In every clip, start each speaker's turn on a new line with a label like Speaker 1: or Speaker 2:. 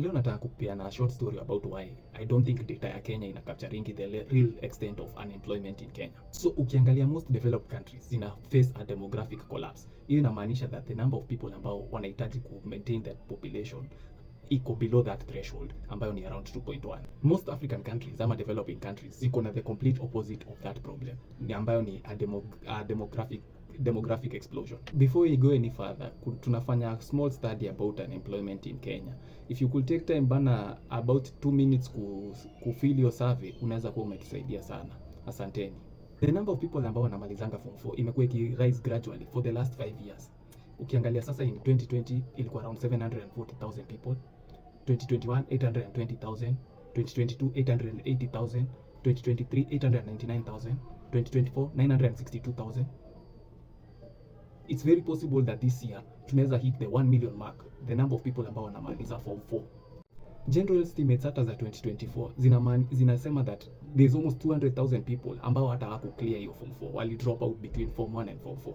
Speaker 1: Leo nataka kupeana short story about why I don't think data ya Kenya ina capturing the real extent of unemployment in Kenya. So ukiangalia most developed countries zina face a demographic collapse. Hiyo inamaanisha that the number of people ambao wanahitaji ku maintain that population iko below that threshold ambayo ni around 2.1. Most African countries ama developing countries ziko na the complete opposite of that problem, ni ambayo ni a demographic explosion. Before we go any further, tunafanya a small study about unemployment in Kenya. If you could take time bana about 2 minutes ku fill your survey, unaweza kuwa umetusaidia sana. Asanteni. The number of people ambao wanamalizanga form 4 imekuwa rise gradually for the last 5 years. Ukiangalia sasa in 2020 ilikuwa around 740,000 people, 2021 820,000, 2022 880,000, 2023 899,000, 2024 962,000. It's very possible that this year tunaweza hit the 1 million mark, the number of people ambao wanamaliza form 4. General estimates hata za 2024 zinasema that there's almost 200,000 people ambao hata hawaku clear hiyo form 4, wali drop out between form 1 and form 4.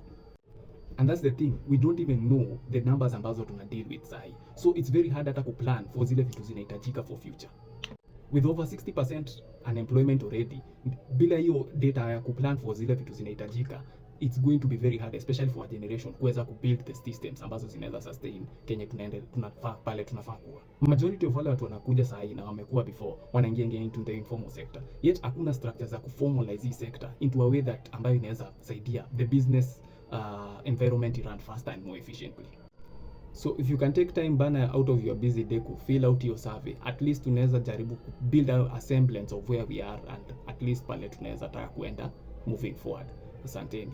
Speaker 1: And that's the thing, we don't even know the numbers ambazo tuna deal with sahi. So it's very hard hata kuplan for zile vitu zinahitajika for future. With over 60% unemployment already, bila hiyo data ya kuplan for zile vitu zinahitajika, it's going to be very hard, especially for a generation kuweza kubuild the systems ambazo zinaweza sustain Kenya tunafaa kuwa. Majority of wale watu wanakuja sahi na wamekuwa before wanaingia into the informal sector, yet hakuna structure za kuformalize hii sector into a way that ambayo inaweza saidia the business environment run faster and more efficiently. So if you can take time bana out of your busy day to fill out your survey, at least tunaweza jaribu build a semblance of where we are, and at least pale tunaweza taka kuenda moving forward. Asanteni.